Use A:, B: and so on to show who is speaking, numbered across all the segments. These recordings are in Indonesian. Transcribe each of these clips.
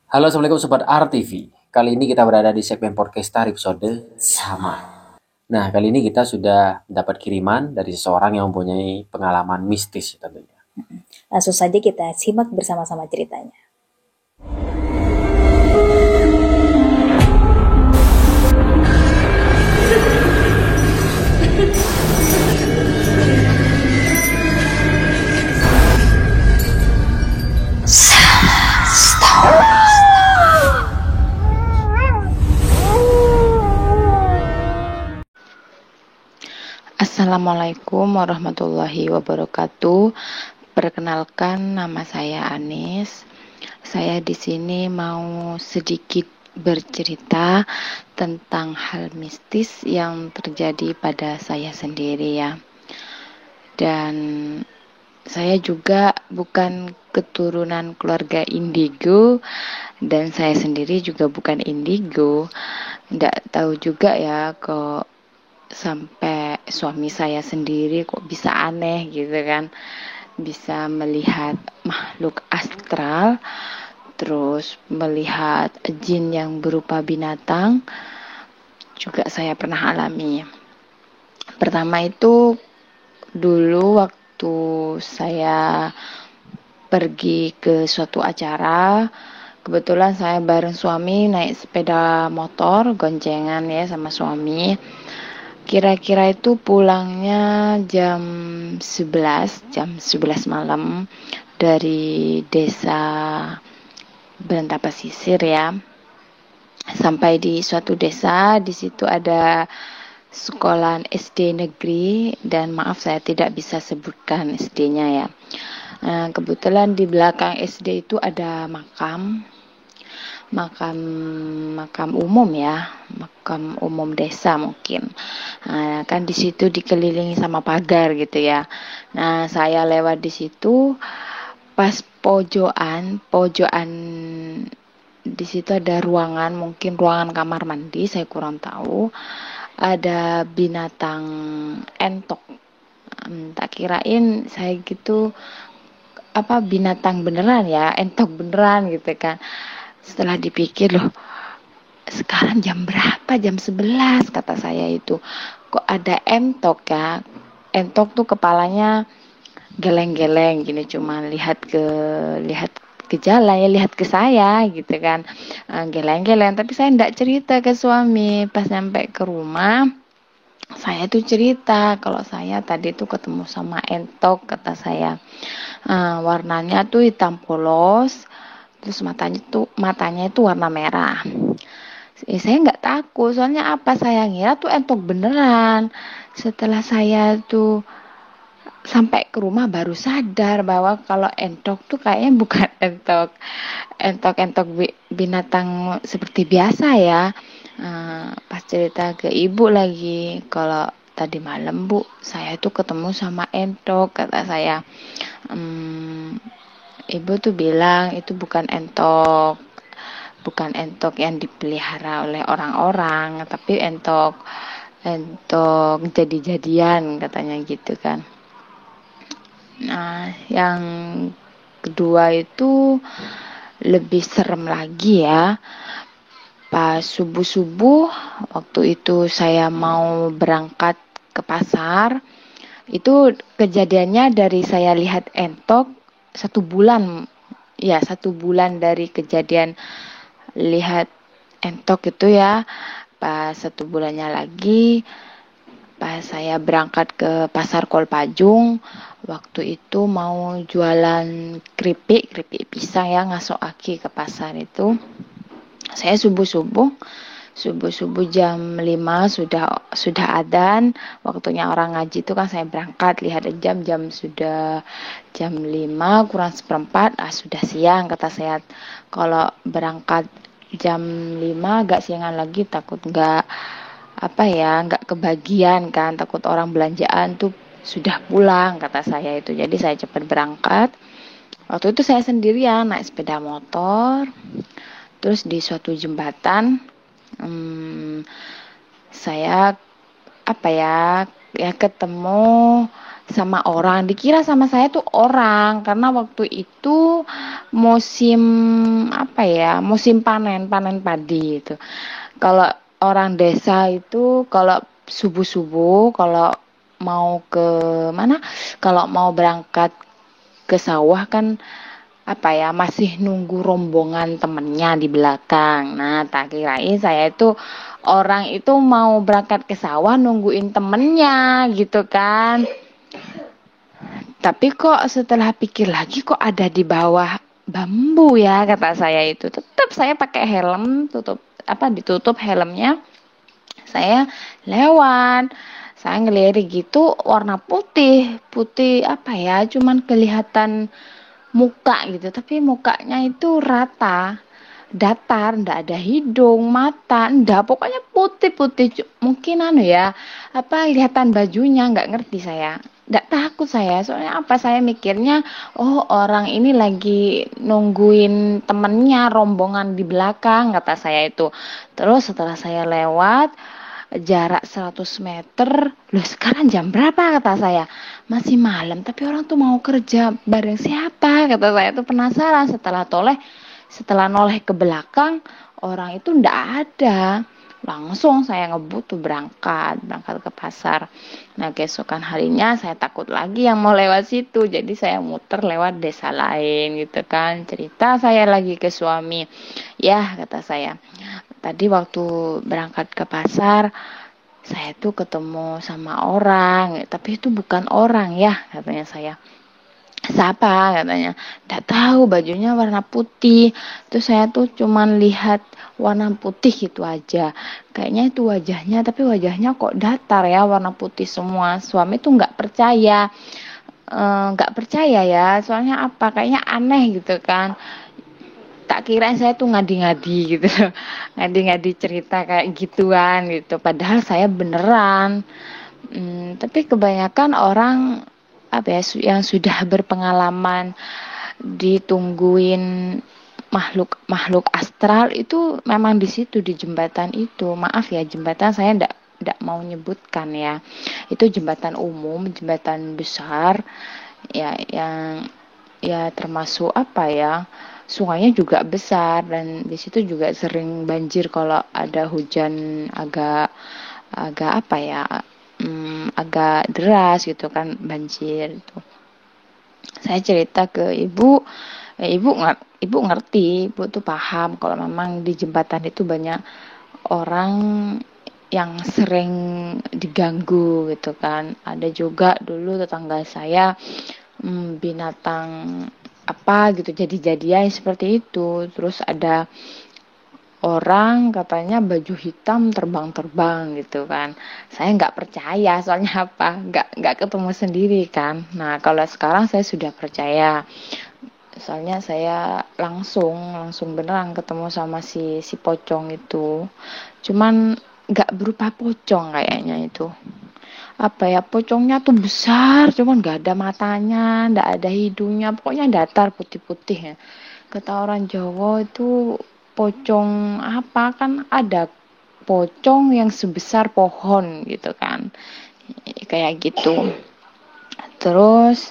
A: Halo, Assalamualaikum Sobat RTV. Kali ini kita berada di segmen podcast episode sama. Nah, kali ini kita sudah dapat kiriman dari seseorang yang mempunyai pengalaman mistis tentunya.
B: Langsung saja kita simak bersama-sama ceritanya.
C: Assalamualaikum warahmatullahi wabarakatuh. Perkenalkan, nama saya Anis. Saya di sini mau sedikit bercerita tentang hal mistis yang terjadi pada saya sendiri ya. Dan saya juga bukan keturunan keluarga indigo dan saya sendiri juga bukan indigo. Nggak tahu juga ya kok sampai suami saya sendiri kok bisa aneh gitu kan, bisa melihat makhluk astral, terus melihat jin yang berupa binatang, juga saya pernah alami. Pertama itu dulu waktu saya pergi ke suatu acara, kebetulan saya bareng suami naik sepeda motor goncengan ya sama suami. Kira-kira itu pulangnya jam 11 malam dari desa Berenta Pesisir ya. Sampai di suatu desa, di situ ada sekolah SD negeri dan maaf saya tidak bisa sebutkan SD-nya ya. Kebetulan di belakang SD itu ada makam umum ya, makam umum desa mungkin. Nah, kan di situ dikelilingi sama pagar gitu ya. Nah, saya lewat di situ pas pojokan di situ ada ruangan, mungkin ruangan kamar mandi, saya kurang tahu. Ada binatang entok. Tak kirain saya gitu binatang beneran ya, entok beneran gitu kan. Setelah dipikir loh, sekarang jam berapa? Jam 11 kata saya itu. Kok ada entok ya? Entok tuh kepalanya geleng-geleng gini, cuma lihat ke jalan ya, lihat ke saya gitu kan. Geleng-geleng, tapi saya enggak cerita ke suami. Pas nyampe ke rumah, saya tuh cerita kalau saya tadi tuh ketemu sama entok, kata saya. Warnanya tuh hitam polos, terus matanya itu warna merah. Saya nggak takut, soalnya apa, saya ngira tuh entok beneran. Setelah saya tuh sampai ke rumah baru sadar bahwa kalau entok tuh kayaknya bukan entok binatang seperti biasa ya. Pas cerita ke ibu lagi, kalau tadi malam bu, saya tuh ketemu sama entok, kata saya. Ibu tuh bilang itu bukan entok yang dipelihara oleh orang-orang, tapi entok jadi-jadian, katanya gitu kan. Nah, yang kedua itu lebih serem lagi ya. Pas subuh-subuh, waktu itu saya mau berangkat ke pasar, itu kejadiannya dari saya lihat entok 1 bulan. Ya, 1 bulan dari kejadian lihat entok itu ya. Pas 1 bulannya lagi, pas saya berangkat ke pasar Kolpajung, waktu itu mau jualan keripik pisang ya, ngasok aki ke pasar itu. Saya subuh-subuh jam 5 sudah adzan, waktunya orang ngaji itu kan. Saya berangkat, lihat jam sudah jam 5 kurang seperempat, sudah siang, kata saya. Kalau berangkat jam 5 agak siangan lagi, takut nggak kebagian kan, takut orang belanjaan tuh sudah pulang, kata saya itu. Jadi saya cepat berangkat. Waktu itu saya sendirian naik sepeda motor, terus di suatu jembatan saya ketemu sama orang, dikira sama saya tuh orang, karena waktu itu musim apa ya, musim panen padi itu. Kalau orang desa itu kalau subuh-subuh, kalau mau ke mana, kalau mau berangkat ke sawah kan apa ya, masih nunggu rombongan temennya di belakang. Nah, tak kirain saya itu orang itu mau berangkat ke sawah nungguin temennya gitu kan. Tapi kok setelah pikir lagi kok ada di bawah bambu ya, kata saya itu. Tetap saya pakai helm, ditutup helmnya. Saya lewat. Saya ngelirik gitu warna putih, putih apa ya, cuman kelihatan muka gitu, tapi mukanya itu rata, datar, ndak ada hidung, mata, ndak, pokoknya putih-putih. Mungkin ya, apa kelihatan bajunya, nggak ngerti saya. Nggak takut saya, soalnya apa, saya mikirnya, oh orang ini lagi nungguin temennya, rombongan di belakang, kata saya itu. Terus setelah saya lewat, jarak 100 meter, loh sekarang jam berapa, kata saya. Masih malam, tapi orang tuh mau kerja bareng siapa, kata saya tuh penasaran. Setelah noleh ke belakang, orang itu ndak ada. Langsung saya ngebut tuh berangkat ke pasar. Nah, keesokan harinya saya takut lagi yang mau lewat situ, jadi saya muter lewat desa lain gitu kan. Cerita saya lagi ke suami, ya kata saya, tadi waktu berangkat ke pasar saya tuh ketemu sama orang, tapi itu bukan orang ya, katanya saya. Siapa, katanya. Nggak tahu, bajunya warna putih. Terus saya tuh cuman lihat warna putih gitu aja. Kayaknya itu wajahnya, tapi wajahnya kok datar ya, warna putih semua. Suami tuh nggak percaya. Nggak percaya ya, soalnya apa, kayaknya aneh gitu kan. Tak kira saya tuh ngadi-ngadi gitu, ngadi-ngadi cerita kayak gituan gitu, padahal saya beneran. Tapi kebanyakan orang apa ya, yang sudah berpengalaman ditungguin makhluk astral itu memang di situ, di jembatan itu. Maaf ya, jembatan saya ndak mau nyebutkan ya, itu jembatan umum, jembatan besar ya, yang ya termasuk apa ya, sungainya juga besar, dan di situ juga sering banjir kalau ada hujan agak agak apa ya, agak deras gitu kan, banjir itu. Saya cerita ke ibu, ibu ngerti, ibu tuh paham kalau memang di jembatan itu banyak orang yang sering diganggu gitu kan. Ada juga dulu tetangga saya binatang apa gitu jadi-jadian seperti itu. Terus ada orang katanya baju hitam terbang-terbang gitu kan. Saya nggak percaya, soalnya apa, nggak ketemu sendiri kan. Nah, kalau sekarang saya sudah percaya, soalnya saya langsung beneran ketemu sama si pocong itu. Cuman nggak berupa pocong kayaknya itu, apa ya, pocongnya tuh besar, cuman nggak ada matanya, nggak ada hidungnya, pokoknya datar putih-putih ya. Kata orang Jawa itu pocong apa, kan ada pocong yang sebesar pohon gitu kan, kayak gitu. Terus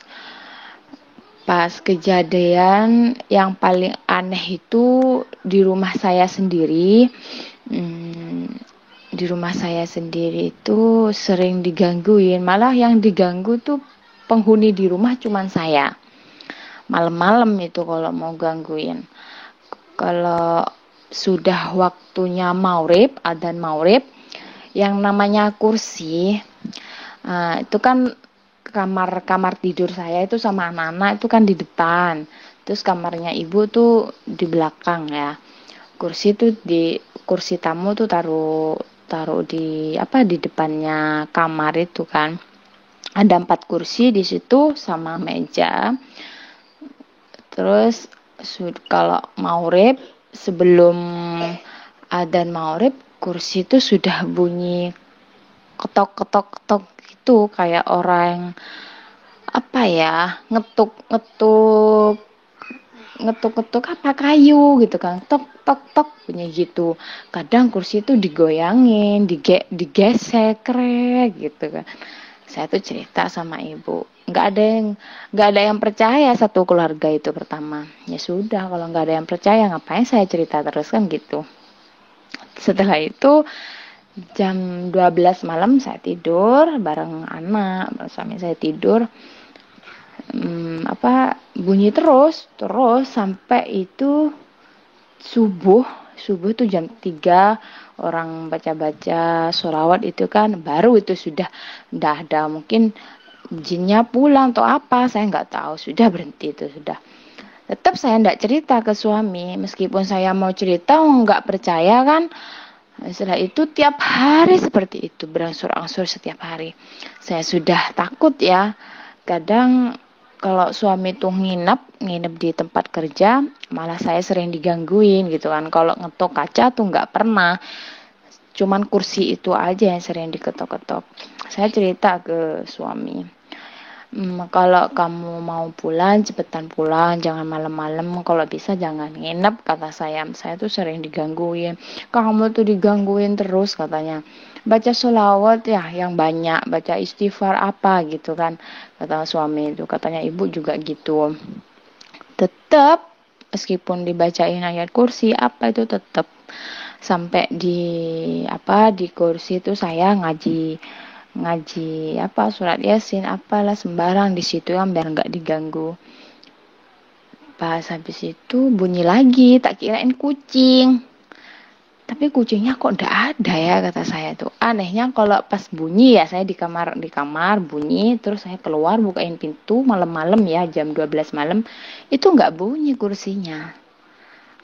C: pas kejadian yang paling aneh itu di rumah saya sendiri. Di rumah saya sendiri itu sering digangguin, malah yang diganggu tuh penghuni di rumah cuman saya. Malam-malam itu kalau mau gangguin, kalau sudah waktunya maurib, adzan maurib, yang namanya kursi, itu kan kamar tidur saya itu sama anak-anak itu kan di depan, terus kamarnya ibu tuh di belakang ya. Kursi tamu tuh taruh di di depannya kamar itu kan. Ada 4 kursi di situ sama meja. Terus kalau maurib, sebelum adzan maurib, kursi itu sudah bunyi ketok gitu, kayak orang apa ya, ngetuk apa kayu gitu kan, tok bunyi gitu. Kadang kursi itu digoyangin, digesek krek gitu kan. Saya tuh cerita sama ibu, nggak ada yang percaya satu keluarga itu pertama. Ya sudah, kalau nggak ada yang percaya ngapain saya cerita terus kan gitu. Setelah itu jam 12 malam saya tidur bareng anak, bareng suami saya tidur. Bunyi terus sampai itu subuh tuh jam 3 orang baca-baca sholawat itu kan, baru itu sudah ada mungkin jinnya pulang atau apa, saya nggak tahu, sudah berhenti itu sudah. Tetap saya nggak cerita ke suami, meskipun saya mau cerita nggak percaya kan. Setelah itu tiap hari seperti itu, berangsur-angsur setiap hari. Saya sudah takut ya, kadang kalau suami tuh nginep di tempat kerja, malah saya sering digangguin gitu kan. Kalau ngetok kaca tuh nggak pernah, cuman kursi itu aja yang sering diketok-ketok. Saya cerita ke suami, kalau kamu mau pulang cepetan pulang, jangan malam-malam, kalau bisa jangan nginep, kata saya tuh sering digangguin. Kamu tuh digangguin terus katanya, baca sholawat ya yang banyak, baca istighfar apa gitu kan, kata suami itu. Katanya ibu juga gitu, tetap meskipun dibacain ayat kursi apa itu tetap sampai di kursi itu saya ngaji surat yasin apalah sembarang di situ kan biar nggak diganggu. Pas habis itu bunyi lagi, tak kirain kucing, tapi kucingnya kok nggak ada ya, kata saya tuh. Anehnya kalau pas bunyi ya, saya di kamar bunyi, terus saya keluar bukain pintu malam-malam ya, jam 12 malam, itu nggak bunyi kursinya.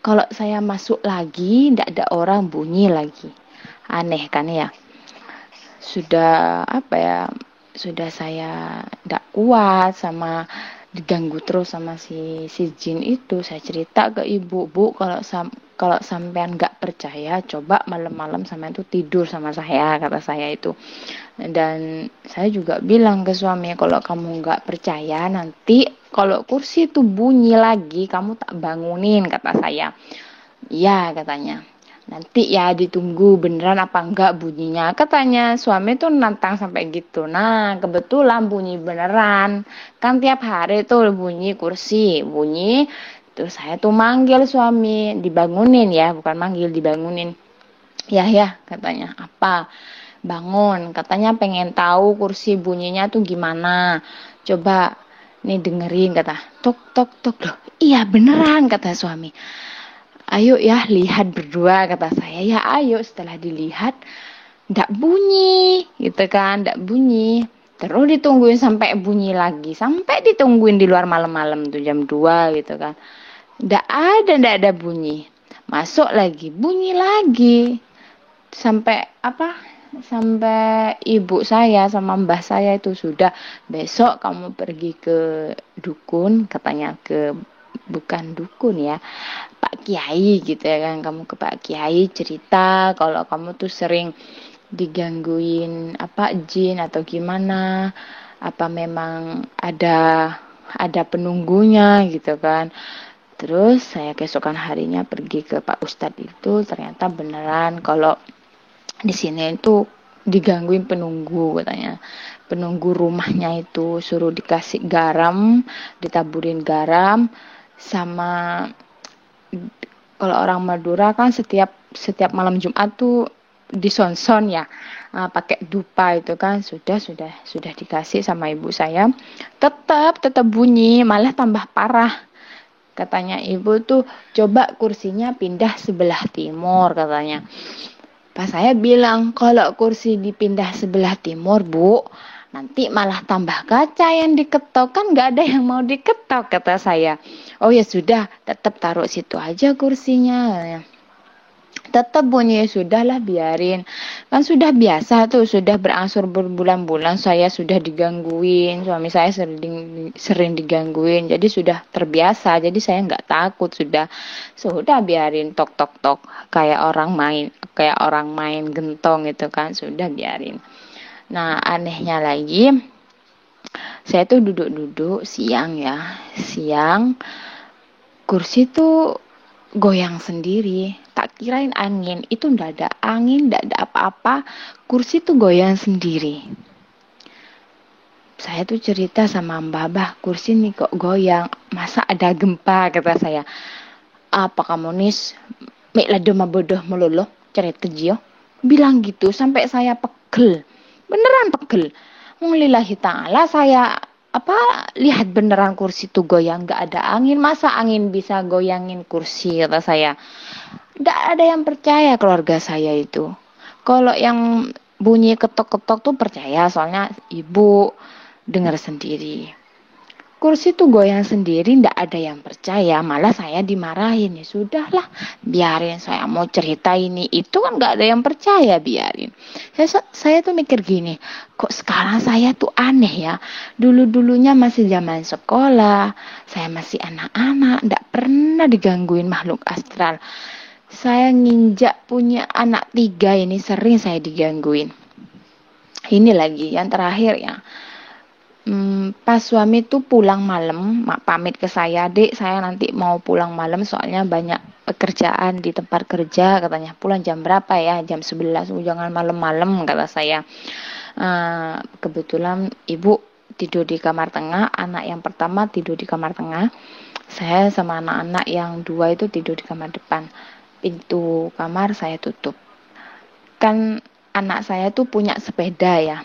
C: Kalau saya masuk lagi nggak ada orang, bunyi lagi. Aneh kan ya. Sudah saya nggak kuat sama diganggu terus sama si jin itu. Saya cerita ke ibu, Bu, kalau sampean nggak percaya, coba malam-malam sampean tuh tidur sama saya, kata saya itu. Dan saya juga bilang ke suami, kalau kamu nggak percaya, nanti kalau kursi itu bunyi lagi, kamu tak bangunin, kata saya. Iya, katanya. Nanti ya ditunggu beneran apa enggak bunyinya, katanya. Suami tuh nantang sampai gitu. Nah, kebetulan bunyi beneran. Kan tiap hari tuh bunyi kursi, bunyi. Terus saya tuh manggil suami, dibangunin ya, bukan manggil, dibangunin. Ya, katanya. Apa? Bangun, katanya pengen tahu kursi bunyinya tuh gimana. Coba nih dengerin, kata. Tok tok tok loh. Iya beneran, kata suami. Ayo ya lihat berdua, kata saya. Ya ayo, setelah dilihat ndak bunyi gitu kan, ndak bunyi. Terus ditungguin sampai bunyi lagi, sampai ditungguin di luar malam-malam tuh jam 2 gitu kan. Ndak ada bunyi. Masuk lagi, bunyi lagi. Sampai ibu saya sama mbah saya itu sudah, besok kamu pergi ke dukun, katanya, bukan dukun ya, Pak Kiai gitu ya kan, kamu ke Pak Kiai cerita kalau kamu tuh sering digangguin jin atau gimana, apa memang ada penunggunya gitu kan. Terus saya keesokan harinya pergi ke Pak Ustadz itu, ternyata beneran kalau di sini itu digangguin penunggu, katanya. Penunggu rumahnya itu suruh dikasih garam, ditaburin garam, sama kalau orang Madura kan setiap malam Jumat tuh disonson ya, pakai dupa itu kan, sudah dikasih sama ibu saya, tetap bunyi, malah tambah parah. Katanya ibu tuh, coba kursinya pindah sebelah timur, katanya. Pas saya bilang, kalau kursi dipindah sebelah timur, Bu, nanti malah tambah kaca yang diketok, kan nggak ada yang mau diketok, kata saya. Oh ya sudah, tetap taruh situ aja kursinya. Tetap bunyi, sudahlah biarin. Kan sudah biasa tuh, sudah berangsur berbulan-bulan saya sudah digangguin, suami saya sering digangguin, jadi sudah terbiasa, jadi saya nggak takut, sudah biarin, tok tok tok, kayak orang main gentong itu kan, sudah biarin. Nah, anehnya lagi, saya tuh duduk siang, kursi tuh goyang sendiri. Tak kirain angin, itu ndak ada angin, ndak ada apa-apa, kursi tuh goyang sendiri. saya tuh cerita sama Mbah, kursi nih kok goyang, masa ada gempa, kata saya. Apa kamu nis, mek lado mabodoh melulu, cerita jio. Bilang gitu, sampai saya pegel, beneran pegel. Lillahi ta'ala saya lihat beneran kursi tuh goyang, gak ada angin, masa angin bisa goyangin kursi, kata saya. Gak ada yang percaya keluarga saya itu. Kalau yang bunyi ketok-ketok tuh percaya, soalnya ibu dengar sendiri. Kursi tuh goyang sendiri, ndak ada yang percaya, malah saya dimarahin. Ya sudahlah, biarin, saya mau cerita ini itu kan nggak ada yang percaya, biarin. Saya tuh mikir gini, kok sekarang saya tuh aneh ya. Dulu-dulunya masih zaman sekolah, saya masih anak-anak, ndak pernah digangguin makhluk astral. Saya nginjak punya anak 3 ini sering saya digangguin. Ini lagi yang terakhir ya. Pas suami tuh pulang malam, pamit ke saya, dek saya nanti mau pulang malam soalnya banyak pekerjaan di tempat kerja, katanya. Pulang jam berapa ya? Jam 11, jangan malam-malam, kata saya. Kebetulan ibu tidur di kamar tengah, anak yang pertama tidur di kamar tengah, saya sama anak-anak yang 2 itu tidur di kamar depan. Pintu kamar saya tutup. Kan anak saya tuh punya sepeda ya.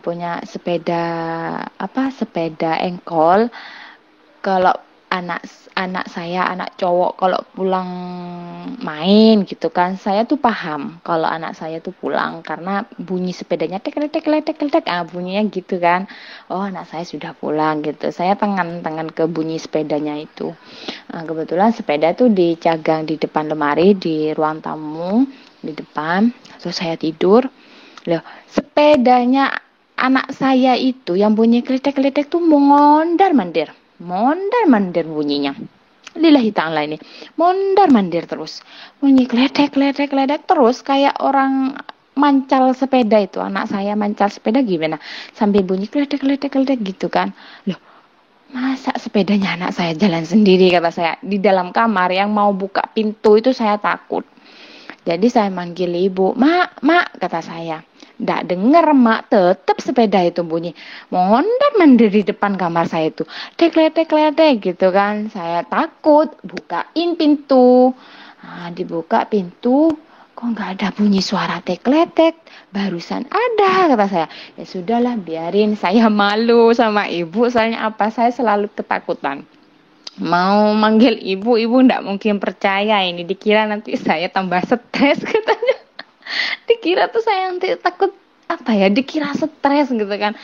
C: Punya sepeda engkol. Kalau anak saya, anak cowok kalau pulang main gitu kan, saya tuh paham kalau anak saya tuh pulang karena bunyi sepedanya tek bunyinya gitu kan. Oh, anak saya sudah pulang gitu. Saya tangan ke bunyi sepedanya itu. Kebetulan sepeda tuh dicagang di depan lemari di ruang tamu di depan. Terus saya tidur. Loh, sepedanya anak saya itu yang bunyi kletek-kletek tuh mondar-mandir bunyinya. Lillahi ta'ala ini. Mondar-mandir terus. Bunyi kletek terus kayak orang mancal sepeda itu. Anak saya mancal sepeda gimana? Sambil bunyi kletek gitu kan. Loh, masa sepedanya anak saya jalan sendiri, kata saya. Di dalam kamar yang mau buka pintu itu saya takut. Jadi saya manggil ibu, mak, kata saya. Nggak denger mak, tetap sepeda itu bunyi. Mondar-mandir di depan kamar saya itu. Tek gitu kan. Saya takut, bukain pintu. Dibuka pintu, kok nggak ada bunyi suara tek-letek. Barusan ada, kata saya. Ya sudahlah, biarin. Saya malu sama ibu, soalnya saya selalu ketakutan. Mau manggil ibu ndak mungkin percaya, ini dikira nanti saya tambah stres, katanya. Dikira tuh saya nanti takut dikira stres gitu kan.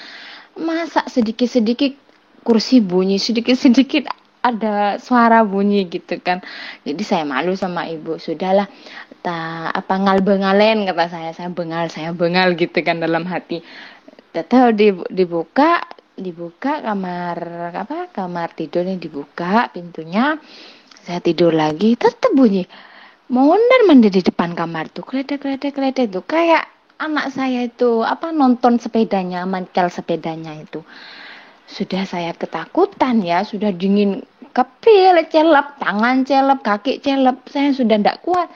C: Masa sedikit-sedikit kursi bunyi, sedikit-sedikit ada suara bunyi gitu kan. Jadi saya malu sama ibu. Sudahlah, ngalbengalen, kata saya bengal gitu kan dalam hati. Tetap dibuka kamar tidurnya, dibuka pintunya, saya tidur lagi, tetap bunyi mondar-mandir di depan kamar tuh, kletek tuh, kayak anak saya itu nonton sepedanya, mancal sepedanya itu. Sudah saya ketakutan ya, sudah dingin kepil, celep, tangan celep, kaki celep, saya sudah tidak kuat.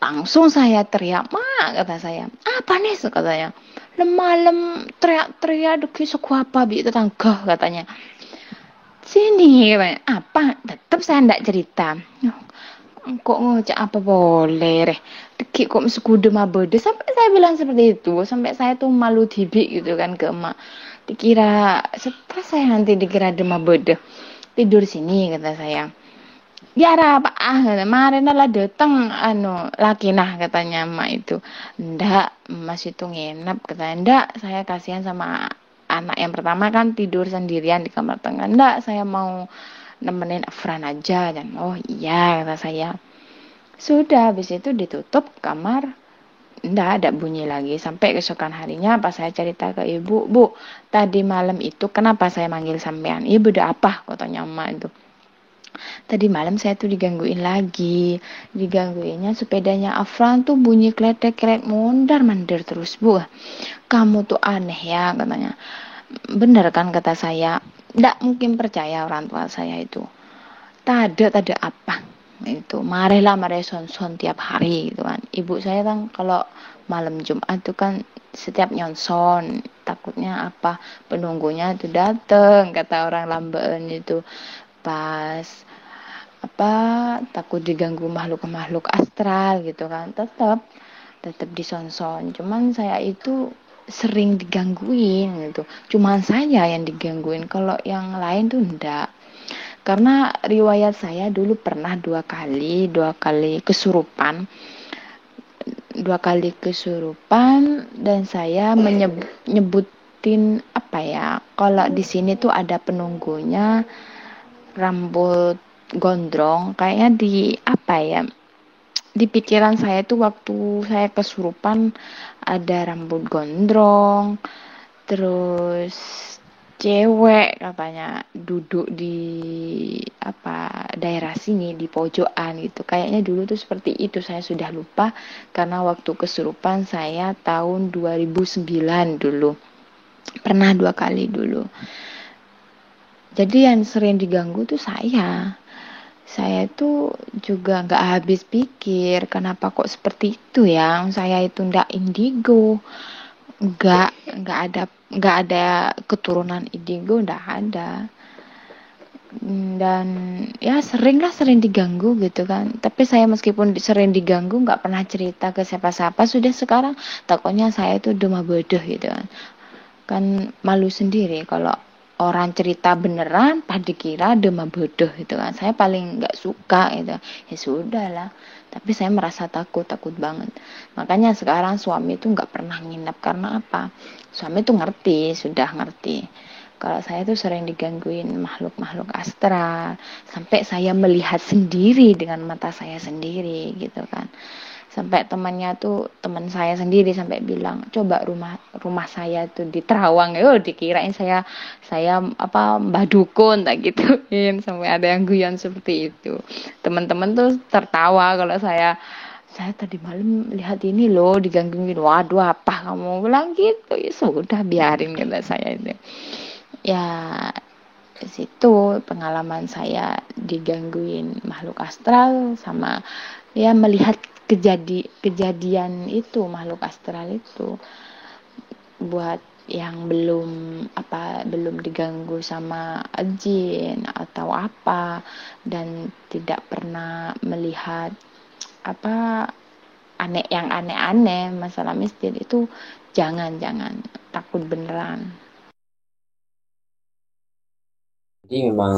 C: Langsung saya teriak, mak, kata saya. Apa nih, katanya. Malam teriak deki apa bi tetangga, katanya. Sini, apa? Tetap saya ndak cerita. Kok ngocak apa boleh reh. Deki kok sekudu mabede, sampai saya bilang seperti itu, sampai saya tuh malu tibi gitu kan ke emak. Dikira stres, saya nanti dikira demabede. Tidur sini, kata saya. Biar apa kemarin lah datang lakinah, katanya emak itu. Ndak, mas itu nginep, katanya. Ndak, saya kasihan sama anak yang pertama kan tidur sendirian di kamar tengah. Ndak, saya mau nemenin Afran aja. Dan oh iya, kata saya. Sudah, habis itu ditutup kamar. Ndak ada bunyi lagi. Sampai keesokan harinya pas saya cerita ke ibu, Bu, tadi malam itu kenapa saya manggil sampean? Ibu udah apa, katanya emak itu. Tadi malam saya tuh digangguin lagi. Digangguinnya sepedanya Afran tuh bunyi kletek mondar-mandir terus, Bu. Kamu tuh aneh ya, katanya. Bener kan, kata saya. Nggak mungkin percaya orang tua saya itu. Tada apa. Itu marah son tiap hari gitu kan. Ibu saya kan kalau malam Jumat tuh kan setiap nyonson, takutnya apa, penunggunya itu dateng, kata orang Lambeun itu, pas apa, takut diganggu makhluk-makhluk astral gitu kan. Tetap disonson, cuman saya itu sering digangguin gitu, cuman saya yang digangguin, kalau yang lain tuh enggak. Karena riwayat saya dulu pernah dua kali kesurupan, dan saya nyebutin apa ya, kalau di sini tuh ada penunggunya rambut gondrong, kayaknya di apa ya, di pikiran saya tuh waktu saya kesurupan ada rambut gondrong, terus cewek katanya duduk di apa daerah sini di pojokan gitu. Kayaknya dulu tuh seperti itu, saya sudah lupa karena waktu kesurupan saya tahun 2009 dulu. Pernah 2 kali dulu. Jadi yang sering diganggu tuh saya tuh juga nggak habis pikir kenapa kok seperti itu ya. Saya itu ndak indigo, nggak ada keturunan indigo, ndak ada. Dan ya sering diganggu gitu kan. Tapi saya meskipun sering diganggu nggak pernah cerita ke siapa-siapa. Sudah sekarang takutnya saya itu demam bodoh gitu kan malu sendiri kalau orang cerita beneran pada dikira demam bodoh gitu kan. Saya paling nggak suka gitu, ya sudah lah. Tapi saya merasa takut banget. Makanya sekarang suami itu nggak pernah nginep. Karena apa, suami itu sudah ngerti kalau saya tuh sering digangguin makhluk-makhluk astral, sampai saya melihat sendiri dengan mata saya sendiri gitu kan. Sampai teman saya sendiri sampai bilang, coba rumah saya tuh di Terawang, dikirain saya apa mbah dukun tak gituin, sampai ada yang guyon seperti itu. Teman-teman tuh tertawa kalau saya tadi malam lihat ini loh digangguin. Waduh, apa kamu bilang gitu? Ya sudah, biarin, kata saya itu. Ya situ pengalaman saya digangguin makhluk astral, sama ya melihat kejadian itu makhluk astral itu. Buat yang belum diganggu sama jin atau apa, dan tidak pernah melihat apa yang aneh-aneh masalah mistis itu, jangan takut beneran.
A: Jadi memang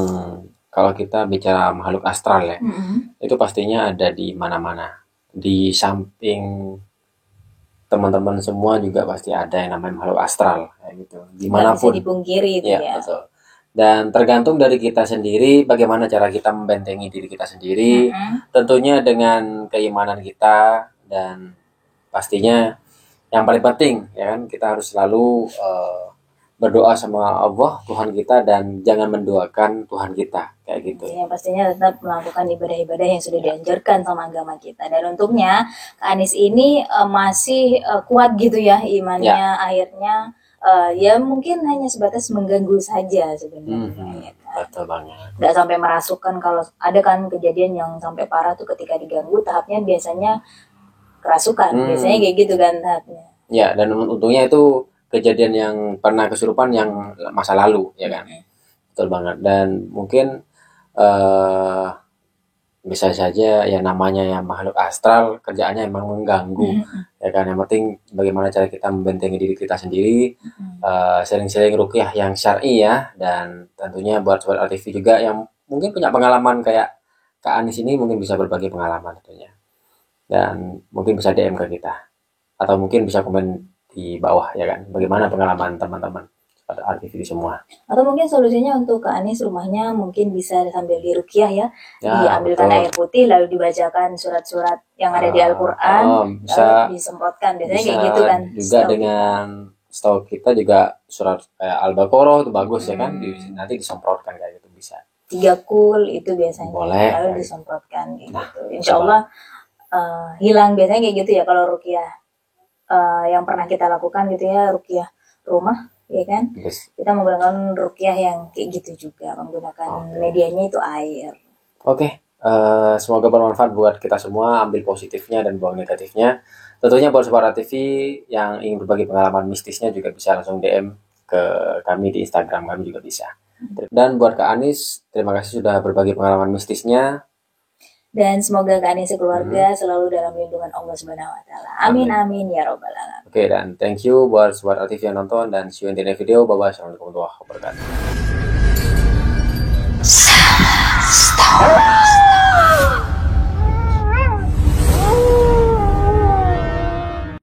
A: kalau kita bicara makhluk astral ya, itu pastinya ada di mana-mana. Di samping teman-teman semua juga pasti ada yang namanya makhluk astral, kayak gitu. Dimanapun.
B: Nggak bisa dipungkiri itu ya.
A: Betul. Dan tergantung dari kita sendiri, bagaimana cara kita membentengi diri kita sendiri. Tentunya dengan keimanan kita, dan pastinya yang paling penting ya kan, kita harus selalu berdoa sama Allah Tuhan kita, dan jangan mendoakan Tuhan kita kayak gitu.
B: Ya, pastinya tetap melakukan ibadah-ibadah yang sudah dianjurkan sama agama kita. Dan untungnya Kak Anis ini masih kuat gitu ya imannya. Ya. Akhirnya ya mungkin hanya sebatas mengganggu saja sebenarnya. Ya kan?
A: Betul banget.
B: Nggak sampai merasukkan. Kalau ada kan kejadian yang sampai parah tuh ketika diganggu, tahapnya biasanya kerasukan. Biasanya kayak gitu kan tahapnya.
A: Ya, dan untungnya itu kejadian yang pernah kesurupan yang masa lalu ya kan. Betul banget. Dan mungkin bisa saja ya namanya yang makhluk astral kerjaannya emang mengganggu ya kan. Yang penting bagaimana cara kita membentengi diri kita sendiri, sering-sering ruqyah yang syar'i ya. Dan tentunya buat sobat RTV juga yang mungkin punya pengalaman kayak Kak Anis ini, mungkin bisa berbagi pengalaman tentunya, dan mungkin bisa DM ke kita atau mungkin bisa komen di bawah ya kan, bagaimana pengalaman teman-teman RTV semua.
B: Atau mungkin solusinya untuk Kak Anis, rumahnya mungkin bisa sambil diruqyah ya, diambilkan air putih lalu dibacakan surat-surat yang ada di Al-Quran, bisa lalu disemprotkan, biasanya kayak gitu kan.
A: Juga dengan setahu kita juga surat kayak Al-Baqarah itu bagus ya kan, nanti disemprotkan kayak gitu bisa.
B: 3 kul itu biasanya
A: boleh,
B: lalu disemprotkan kayak gitu. Insya Allah hilang biasanya kayak gitu ya kalau ruqyah yang pernah kita lakukan gitu ya, ruqyah rumah ya kan. Kita menggunakan ruqyah yang kayak gitu juga, menggunakan medianya itu air.
A: Oke, Semoga bermanfaat buat kita semua, ambil positifnya dan buang negatifnya. Tentunya buat Sobat TV yang ingin berbagi pengalaman mistisnya juga bisa langsung DM ke kami di Instagram kami juga bisa. Dan buat Kak Anis, terima kasih sudah berbagi pengalaman mistisnya.
B: Dan semoga Kak Anis keluarga selalu dalam lindungan Allah Subhanahu wa taala. Amin amin ya robbal alamin.
A: Oke, dan thank you buat Sobat TV yang nonton, dan see you in the next video. Bye bye. Assalamualaikum warahmatullahi wabarakatuh.